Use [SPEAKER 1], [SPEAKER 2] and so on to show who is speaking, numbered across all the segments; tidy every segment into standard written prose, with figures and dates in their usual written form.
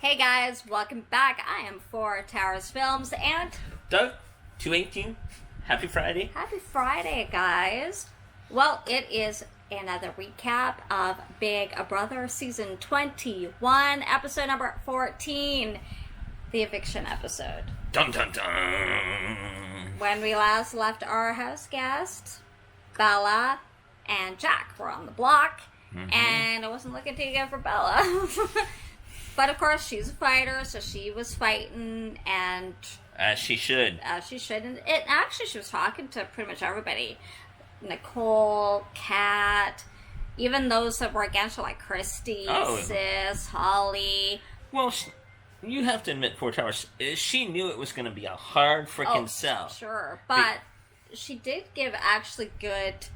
[SPEAKER 1] Hey guys, welcome back. I am for Towers Films and
[SPEAKER 2] Doug, 218. Happy Friday.
[SPEAKER 1] happy Friday, guys. Well, it is another recap of Big Brother Season 21, episode number 14, the eviction episode.
[SPEAKER 2] Dun dun dun.
[SPEAKER 1] When we last left our house guests, Bella and Jack were on the block, and it wasn't looking too good for Bella. But of course, she's a fighter, so she was fighting, and
[SPEAKER 2] As she should.
[SPEAKER 1] And actually, she was talking to pretty much everybody. Nicole, Kat, even those that were against her, like Christy, Sis, Holly.
[SPEAKER 2] Well, you have to admit, Four Towers, she knew it was going to be a hard freaking sell.
[SPEAKER 1] Sure, but she did give actually good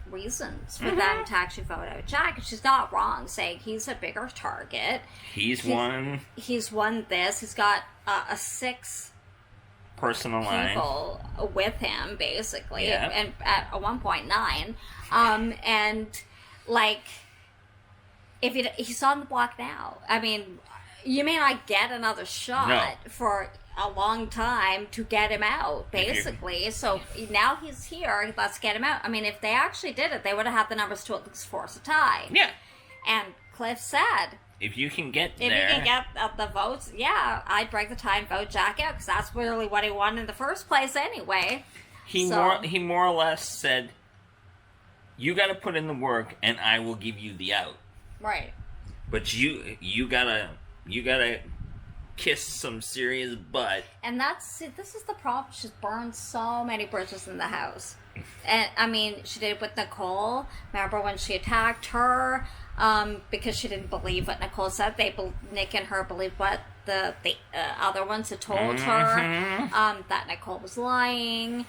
[SPEAKER 1] reasons for them to actually vote out Jack. She's not wrong saying he's a bigger target.
[SPEAKER 2] He's won
[SPEAKER 1] this. He's got a 6
[SPEAKER 2] personal
[SPEAKER 1] people with him, basically,
[SPEAKER 2] yeah.
[SPEAKER 1] and at a 1.9. And like, if he's on the block now, I mean, you may not get another shot for a long time to get him out, basically. So now he's here, let's get him out. I mean, if they actually did it, they would have had the numbers to at least force a tie.
[SPEAKER 2] Yeah.
[SPEAKER 1] And Cliff said,
[SPEAKER 2] if you can get
[SPEAKER 1] if
[SPEAKER 2] there,
[SPEAKER 1] you can get the votes, yeah, I'd break the tie and vote Jack out, because that's really what he wanted in the first place anyway.
[SPEAKER 2] He more or less said, you got to put in the work and I will give you the out.
[SPEAKER 1] Right.
[SPEAKER 2] But you gotta kiss some serious butt.
[SPEAKER 1] And this is the problem. She's burned so many bridges in the house. And I mean, she did it with Nicole. Remember when she attacked her because she didn't believe what Nicole said? Nick and her believed what the other ones had told her, that Nicole was lying.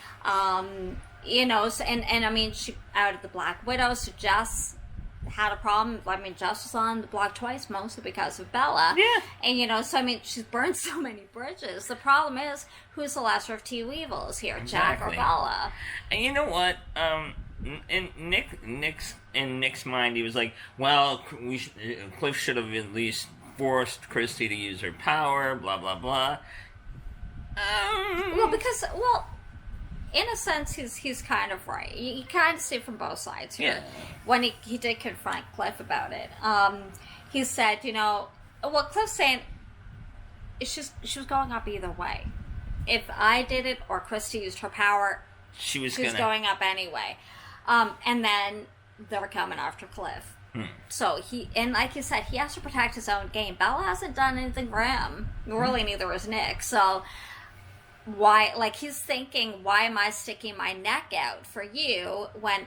[SPEAKER 1] You know, so, and I mean, she outed the Black Widow, so Jess had a problem. I mean, Jess was on the block twice, mostly because of Bella.
[SPEAKER 2] Yeah.
[SPEAKER 1] And, you know, so, I mean, she's burned so many bridges. The problem is, who's the lesser of two evils here, Jack or Bella?
[SPEAKER 2] And you know what? In Nick's mind, he was like, well, Cliff should have at least forced Christy to use her power, blah, blah, blah.
[SPEAKER 1] Well, in a sense, he's kind of right. You kind of see it from both sides here.
[SPEAKER 2] Yeah.
[SPEAKER 1] When he did confront Cliff about it, he said, you know, well, Cliff's saying she was going up either way. If I did it or Christy used her power,
[SPEAKER 2] she was
[SPEAKER 1] going up anyway. And then they were coming after Cliff. So and like you said, he has to protect his own game. Bella hasn't done anything for him. Really, neither has Nick. So why, like, he's thinking, why am I sticking my neck out for you when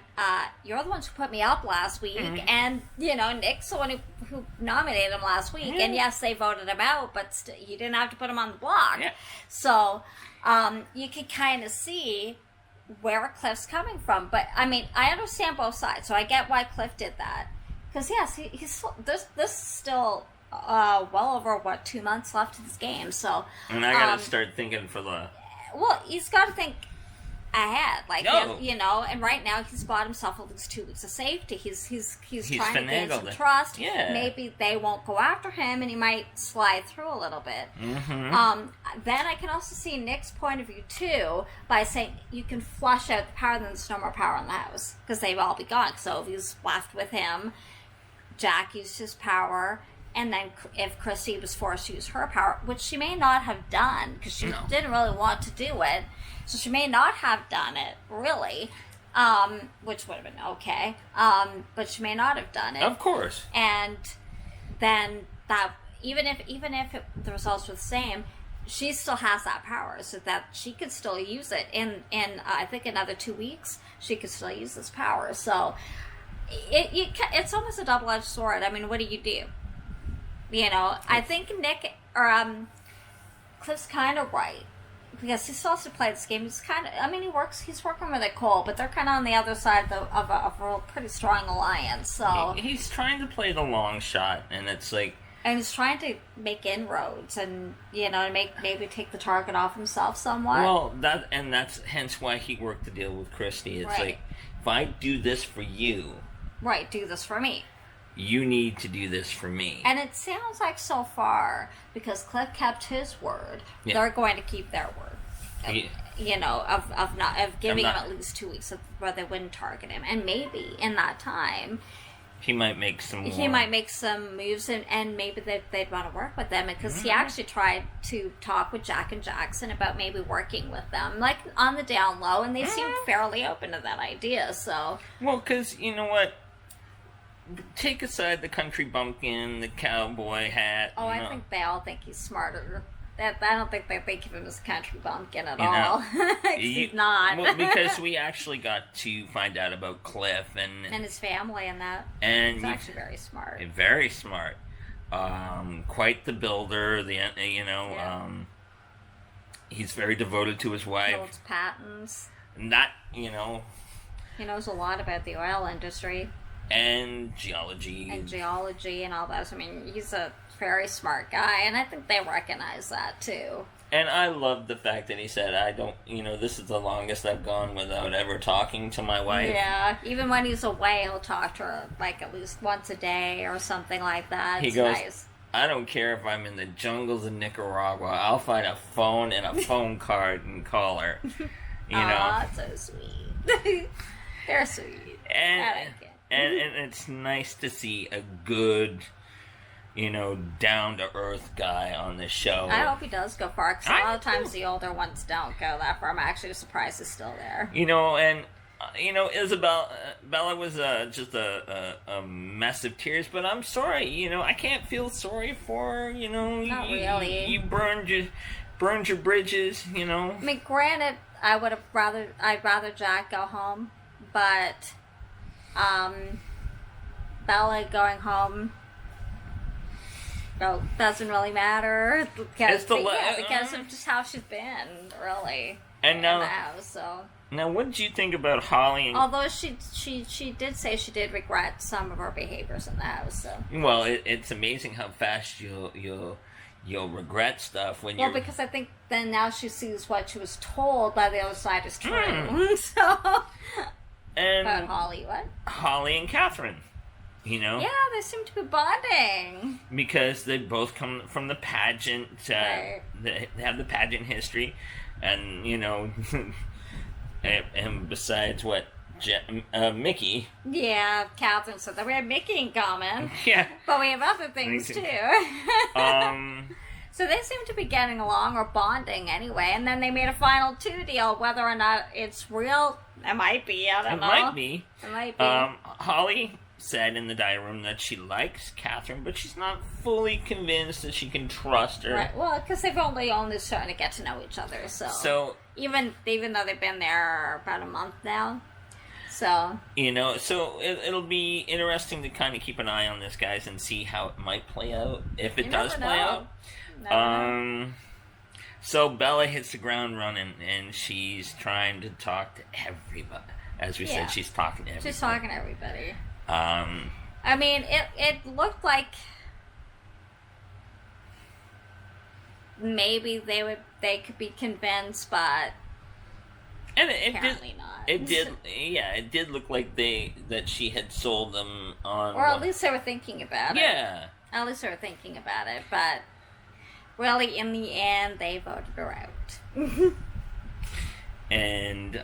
[SPEAKER 1] you're the ones who put me up last week, and, you know, Nick's the one who nominated him last week, and yes, they voted him out, but you didn't have to put him on the block. Yeah. So you can kind of see where Cliff's coming from. But, I mean, I understand both sides, so I get why Cliff did that. Because, yes, he's this is still well over 2 months left to this game, so
[SPEAKER 2] and I gotta start thinking for the
[SPEAKER 1] he's got to think ahead, like you know. And right now he's bought himself at least 2 weeks of safety. He's trying to gain some trust.
[SPEAKER 2] Yeah.
[SPEAKER 1] Maybe they won't go after him, and he might slide through a little bit. Then I can also see Nick's point of view too, by saying you can flush out the power, then there's no more power in the house because they've all be gone. So if he's left with him, Jack used his power. And then if Christy was forced to use her power, which she may not have done, because she didn't really want to do it, so she may not have done it, really, which would have been okay, but she may not have done it.
[SPEAKER 2] Of course.
[SPEAKER 1] And then that, even if the results were the same, she still has that power, so that she could still use it. In I think another 2 weeks, she could still use this power. So it's almost a double-edged sword. I mean, what do you do? You know, I think Nick or Cliff's kind of right, because he still has to play this game. He's kind of, I mean, he's working with Nicole, but they're kind of on the other side of a pretty strong alliance. So
[SPEAKER 2] he's trying to play the long shot, and it's like,
[SPEAKER 1] and he's trying to make inroads, and you know, maybe take the target off himself somewhat.
[SPEAKER 2] Well, that's hence why he worked the deal with Christy. It's like, if I do this for you,
[SPEAKER 1] right, do this for me.
[SPEAKER 2] you need to do this for me.
[SPEAKER 1] And it sounds like so far, because Cliff kept his word, they're going to keep their word. You know, of giving him at least 2 weeks where they wouldn't target him. And maybe in that time,
[SPEAKER 2] he might make some
[SPEAKER 1] moves, and maybe they'd want to work with them, because he actually tried to talk with Jack and Jackson about maybe working with them, like on the down low, and they seemed fairly open to that idea. So,
[SPEAKER 2] well, because you know what, take aside the country bumpkin, the cowboy hat.
[SPEAKER 1] Oh, I think they all think he's smarter. I don't think they think of him as a country bumpkin at all. He's not.
[SPEAKER 2] Well, because we actually got to find out about Cliff and
[SPEAKER 1] his family and that.
[SPEAKER 2] And
[SPEAKER 1] he's actually very smart.
[SPEAKER 2] Very smart. Quite the builder. He's very devoted to his wife.
[SPEAKER 1] Builds patents.
[SPEAKER 2] Not,
[SPEAKER 1] He knows a lot about the oil industry.
[SPEAKER 2] And geology.
[SPEAKER 1] And all that. So, I mean, he's a very smart guy, and I think they recognize that too.
[SPEAKER 2] And I love the fact that he said, this is the longest I've gone without ever talking to my wife.
[SPEAKER 1] Yeah, even when he's away, he'll talk to her like at least once a day or something like that.
[SPEAKER 2] He goes, nice. I don't care if I'm in the jungles of Nicaragua, I'll find a phone and a phone card and call her.
[SPEAKER 1] That's so sweet. They're sweet.
[SPEAKER 2] And, I like it. And it's nice to see a good, down-to-earth guy on the show.
[SPEAKER 1] I hope he does go far, because a lot of times the older ones don't go that far. I'm actually surprised he's still there. Bella was just a mess of tears, but I'm sorry, I can't feel sorry for her,
[SPEAKER 2] Not really. You burned your bridges, I
[SPEAKER 1] mean, granted, I'd rather Jack go home, but Bella going home doesn't really matter because of just how she's been, really, in the house. So
[SPEAKER 2] now, what did you think about Holly?
[SPEAKER 1] Although she did say she did regret some of her behaviors in the house. So
[SPEAKER 2] well, it's amazing how fast you'll regret stuff when you're...
[SPEAKER 1] because I think then now she sees what she was told by the other side is true. So.
[SPEAKER 2] And
[SPEAKER 1] about Holly, what?
[SPEAKER 2] Holly and Catherine,
[SPEAKER 1] Yeah, they seem to be bonding.
[SPEAKER 2] Because they both come from the pageant,
[SPEAKER 1] right.
[SPEAKER 2] They have the pageant history, and, and besides what, Mickey.
[SPEAKER 1] Yeah, Catherine said that we have Mickey in common.
[SPEAKER 2] Yeah.
[SPEAKER 1] But we have other things, too. So they seem to be getting along or bonding anyway, and then they made a final 2 deal, whether or not it's real. It might be, I don't know.
[SPEAKER 2] It might be.
[SPEAKER 1] Holly
[SPEAKER 2] said in the dining room that she likes Catherine, but she's not fully convinced that she can trust her.
[SPEAKER 1] Right. Well, because they've only starting to get to know each other, so even though they've been there about a month now, so
[SPEAKER 2] so it'll be interesting to kind of keep an eye on this, guys, and see how it might play out if it does play out. So Bella hits the ground running, and she's trying to talk to everybody. As we said, she's talking to everybody.
[SPEAKER 1] She's talking to everybody. I mean, it looked like maybe they could be convinced, but apparently not.
[SPEAKER 2] It did look like that she had sold them on,
[SPEAKER 1] or at least they were thinking about it.
[SPEAKER 2] Yeah,
[SPEAKER 1] at least they were thinking about it, but. Really, in the end, they voted her out.
[SPEAKER 2] And,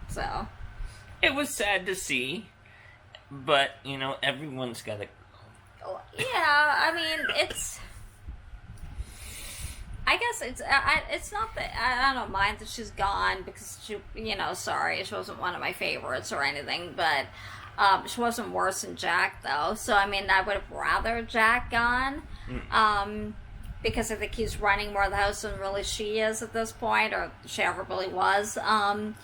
[SPEAKER 1] so.
[SPEAKER 2] It was sad to see, but, everyone's got to...
[SPEAKER 1] Yeah, I mean, it's... I guess it's not that... I don't mind that she's gone, because she, sorry, she wasn't one of my favorites or anything, but... she wasn't worse than Jack, though, so, I mean, I would have rather Jack gone. Because I think he's running more of the house than really she is at this point, or she ever really was. And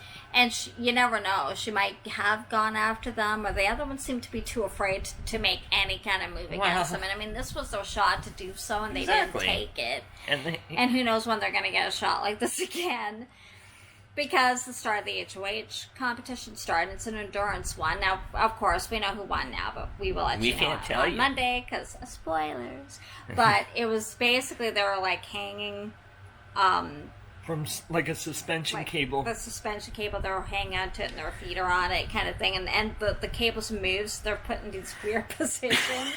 [SPEAKER 1] you never know. She might have gone after them, or the other ones seem to be too afraid to make any kind of move against them. And I mean, this was their shot to do so, and they didn't take it. And who knows when they're going to get a shot like this again. Because the start of the HOH competition started. It's an endurance one. Now, of course, we know who won now, but we will let you know on Monday, because spoilers. But it was basically, they were like hanging
[SPEAKER 2] from like a suspension cable.
[SPEAKER 1] The suspension cable, they're hanging onto it and their feet are on it, kind of thing. And the cables moves, they're put in these weird positions.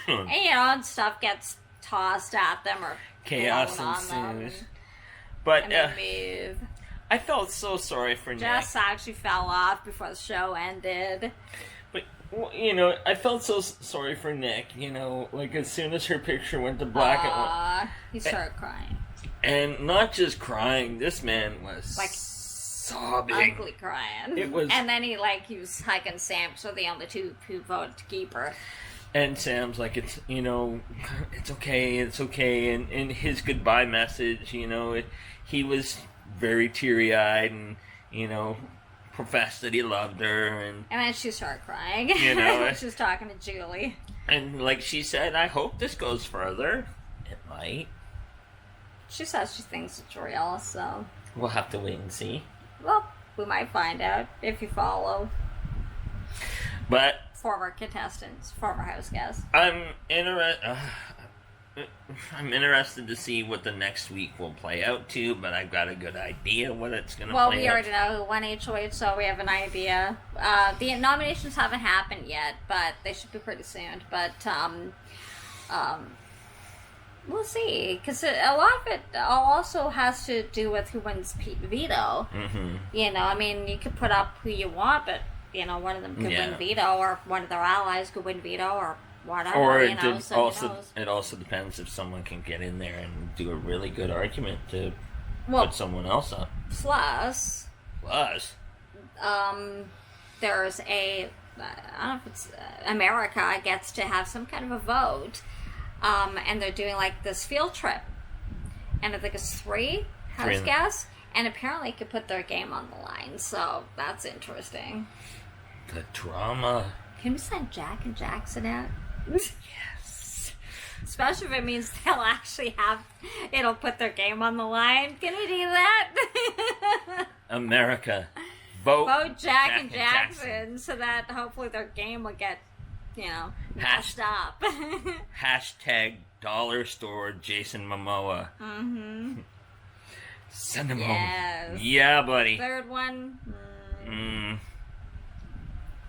[SPEAKER 1] And stuff gets tossed at them or
[SPEAKER 2] chaos ensues. But
[SPEAKER 1] they move.
[SPEAKER 2] I felt so sorry for Nick.
[SPEAKER 1] Jess actually fell off before the show ended.
[SPEAKER 2] But, I felt so sorry for Nick, like as soon as her picture went to black,
[SPEAKER 1] he started crying.
[SPEAKER 2] And not just crying, this man was like sobbing.
[SPEAKER 1] Ugly crying.
[SPEAKER 2] It was...
[SPEAKER 1] And then he was hugging Sam, so the only two who voted to keep her.
[SPEAKER 2] And Sam's like, it's okay. And in his goodbye message, he was very teary-eyed and, professed that he loved her. And
[SPEAKER 1] then she started crying. She was talking to Julie.
[SPEAKER 2] And like she said, I hope this goes further. It might.
[SPEAKER 1] She says she thinks it's real, so...
[SPEAKER 2] We'll have to wait and see.
[SPEAKER 1] Well, we might find out if you follow.
[SPEAKER 2] But...
[SPEAKER 1] Former contestants, former house guests.
[SPEAKER 2] I'm interested to see what the next week will play out to, but I've got a good idea what it's going to play out.
[SPEAKER 1] Well, we already know who won HOH, so we have an idea. The nominations haven't happened yet, but they should be pretty soon. But, we'll see, because a lot of it also has to do with who wins veto. Mm-hmm. You could put up who you want, but, one of them could win veto, or one of their allies could win veto, or whatever. Or it
[SPEAKER 2] also depends if someone can get in there and do a really good argument to put someone else up.
[SPEAKER 1] Plus, there's I don't know if it's America gets to have some kind of a vote. And they're doing this field trip, and I think it's 3 house guests, and apparently it could put their game on the line. So that's interesting.
[SPEAKER 2] The drama.
[SPEAKER 1] Can we send Jack and Jackson out? Yes. Especially if it means it'll put their game on the line. Can we do that?
[SPEAKER 2] America, vote
[SPEAKER 1] Jack and Jackson, so that hopefully their game will get. Messed up.
[SPEAKER 2] Hashtag dollar store Jason Momoa. Mm-hmm. Send him home. Yeah, buddy.
[SPEAKER 1] Third one.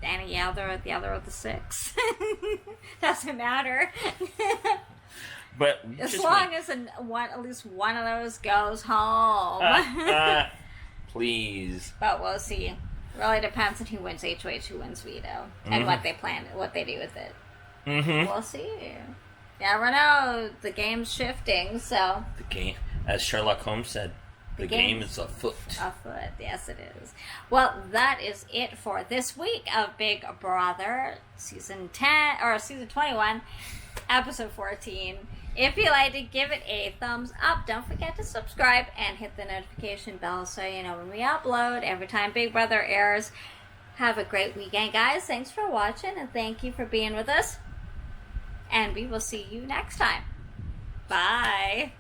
[SPEAKER 1] Danny, the other of the 6. Doesn't matter.
[SPEAKER 2] But
[SPEAKER 1] as long as at least one of those goes home.
[SPEAKER 2] Please.
[SPEAKER 1] But we'll see. Really depends on who wins HOH, who wins veto, and what they plan, what they do with it. Mm-hmm. We'll see. You never know. The game's shifting, so...
[SPEAKER 2] The game, as Sherlock Holmes said, the game is afoot.
[SPEAKER 1] Afoot, yes it is. Well, that is it for this week of Big Brother, Season 21, Episode 14. If you liked it, give it a thumbs up. Don't forget to subscribe and hit the notification bell so you know when we upload every time Big Brother airs. Have a great weekend, guys. Thanks for watching, and thank you for being with us. And we will see you next time. Bye.